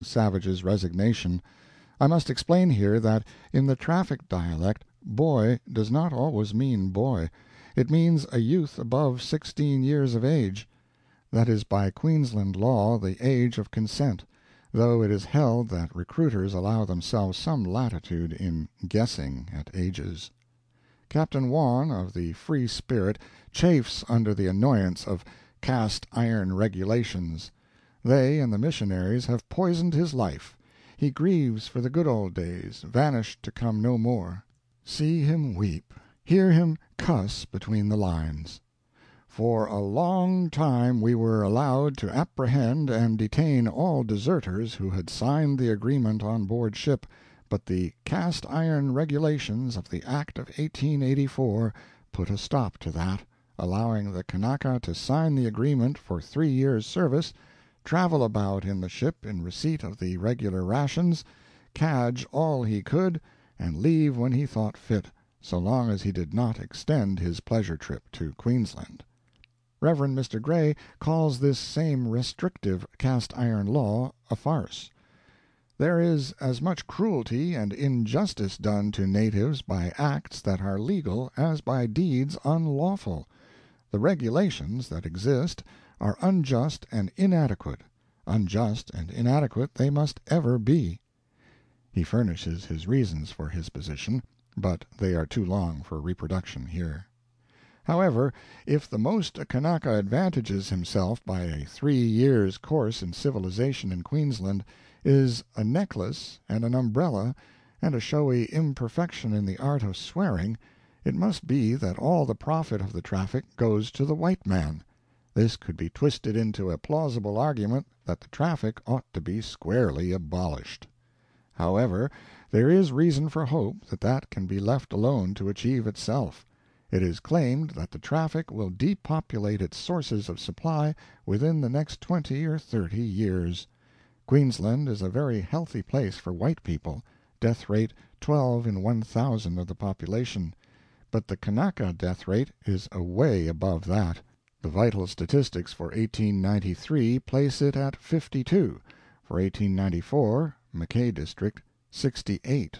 savage's resignation. I must explain here that in the traffic dialect boy does not always mean boy. It means a youth above 16 years of age. That is by Queensland law the age of consent, though it is held that recruiters allow themselves some latitude in guessing at ages. Captain Wawn, of the Free Spirit, chafes under the annoyance of cast-iron regulations. They and the missionaries have poisoned his life. He grieves for the good old days, vanished to come no more. See him weep, hear him cuss between the lines. For a long time we were allowed to apprehend and detain all deserters who had signed the agreement on board ship, but the cast-iron regulations of the Act of 1884 put a stop to that, allowing the Kanaka to sign the agreement for 3 years' service, travel about in the ship in receipt of the regular rations, cadge all he could, and leave when he thought fit, so long as he did not extend his pleasure trip to Queensland. Reverend Mr. Gray calls this same restrictive cast-iron law a farce. There is as much cruelty and injustice done to natives by acts that are legal as by deeds unlawful. The regulations that exist are unjust and inadequate. Unjust and inadequate they must ever be. He furnishes his reasons for his position, but they are too long for reproduction here. However, if the most a Kanaka advantages himself by a 3 years' course in civilization in Queensland is a necklace and an umbrella and a showy imperfection in the art of swearing, it must be that all the profit of the traffic goes to the white man. This could be twisted into a plausible argument that the traffic ought to be squarely abolished. However, there is reason for hope that that can be left alone to achieve itself. It is claimed that the traffic will depopulate its sources of supply within the next 20 or 30 years. Queensland is a very healthy place for white people, death rate 12 in 1,000 of the population, but the Kanaka death rate is away above that. The vital statistics for 1893 place it at 52, for 1894, Mackay District, 68.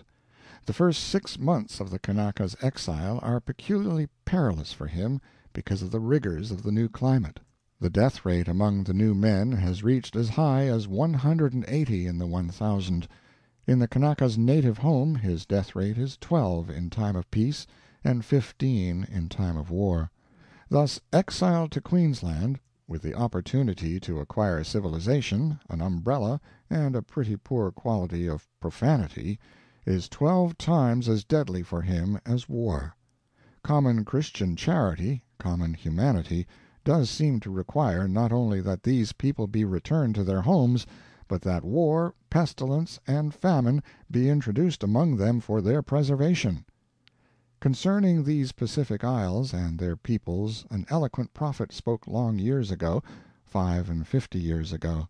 The first 6 months of the Kanaka's exile are peculiarly perilous for him because of the rigors of the new climate. The death rate among the new men has reached as high as 180 in the 1,000. In the Kanaka's native home his death rate is 12 in time of peace and 15 in time of war. Thus, exile to Queensland, with the opportunity to acquire civilization, an umbrella, and a pretty poor quality of profanity, is 12 times as deadly for him as war. Common Christian charity, common humanity, does seem to require not only that these people be returned to their homes, but that war, pestilence, and famine be introduced among them for their preservation. Concerning these Pacific Isles and their peoples an eloquent prophet spoke long years ago, 50 years ago.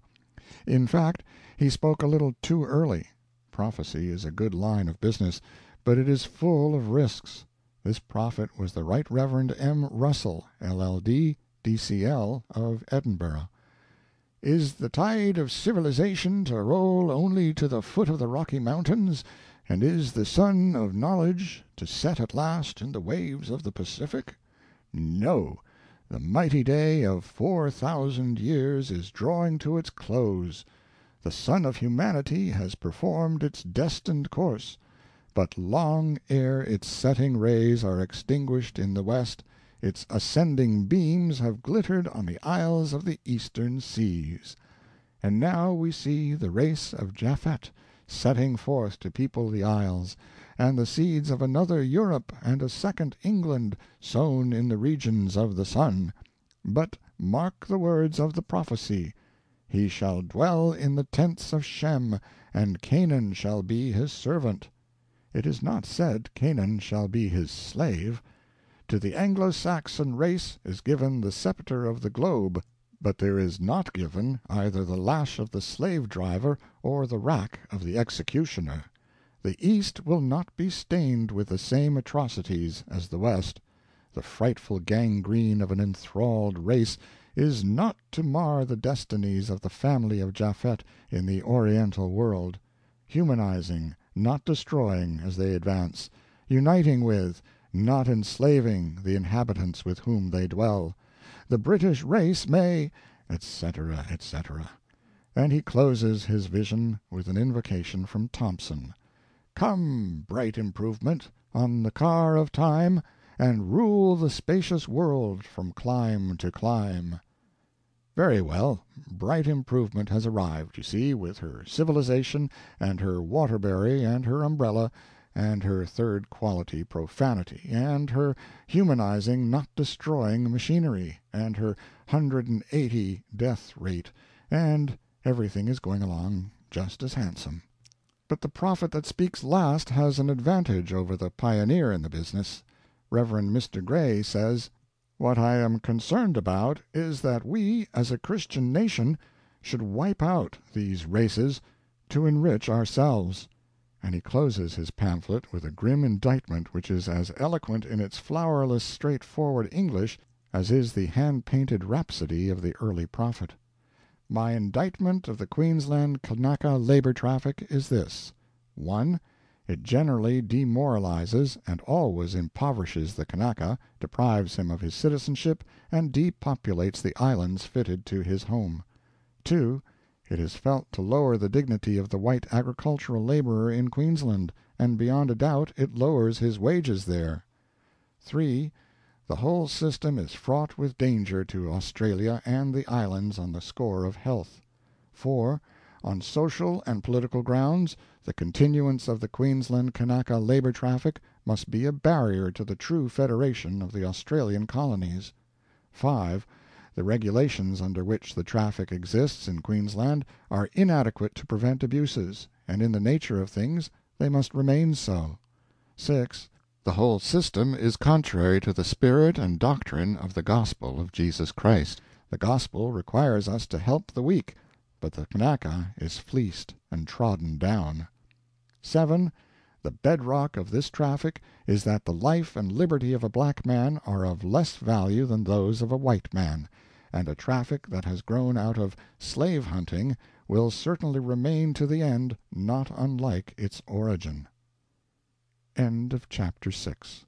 In fact, he spoke a little too early. Prophecy is a good line of business, but it is full of risks. This prophet was the Right Reverend M. Russell, LL.D., D.C.L., of Edinburgh. Is the tide of civilization to roll only to the foot of the Rocky Mountains, and is the sun of knowledge to set at last in the waves of the Pacific? No, the mighty day of 4,000 years is drawing to its close. The sun of humanity has performed its destined course, but long ere its setting rays are extinguished in the west, its ascending beams have glittered on the isles of the eastern seas. And now we see the race of Japhet setting forth to people the isles, and the seeds of another Europe and a second England sown in the regions of the sun. But mark the words of the prophecy, "He shall dwell in the tents of Shem, and Canaan shall be his servant." It is not said Canaan shall be his slave. To the Anglo-Saxon race is given the scepter of the globe, but there is not given either the lash of the slave-driver or the rack of the executioner. The East will not be stained with the same atrocities as the West. The frightful gangrene of an enthralled race is not to mar the destinies of the family of Japhet in the Oriental world, humanizing, not destroying, as they advance, uniting with, not enslaving, the inhabitants with whom they dwell. The British race may, etc., etc. And he closes his vision with an invocation from Thompson: "Come, bright improvement, on the car of time, and rule the spacious world from clime to clime." Very well, bright improvement has arrived, you see, with her civilization, and her Waterbury, and her umbrella, and her third quality profanity, and her humanizing, not destroying machinery, and her 180 death rate, and everything is going along just as handsome. But the prophet that speaks last has an advantage over the pioneer in the business. Reverend Mr. Gray says, "What I am concerned about is that we, as a Christian nation, should wipe out these races to enrich ourselves." And he closes his pamphlet with a grim indictment which is as eloquent in its flowerless, straightforward English as is the hand-painted rhapsody of the early prophet. My indictment of the Queensland Kanaka labor traffic is this: 1. It generally demoralizes and always impoverishes the Kanaka, deprives him of his citizenship, and depopulates the islands fitted to his home. 2. It is felt to lower the dignity of the white agricultural laborer in Queensland, and beyond a doubt it lowers his wages there. 3. The whole system is fraught with danger to Australia and the islands on the score of health. 4. On social and political grounds, the continuance of the Queensland Kanaka labor traffic must be a barrier to the true federation of the Australian colonies. 5. The regulations under which the traffic exists in Queensland are inadequate to prevent abuses, and in the nature of things they must remain so. 6. The whole system is contrary to the spirit and doctrine of the gospel of Jesus Christ. The gospel requires us to help the weak, but the Kanaka is fleeced and trodden down. 7. The bedrock of this traffic is that the life and liberty of a black man are of less value than those of a white man, and a traffic that has grown out of slave-hunting will certainly remain to the end not unlike its origin. End of chapter 6.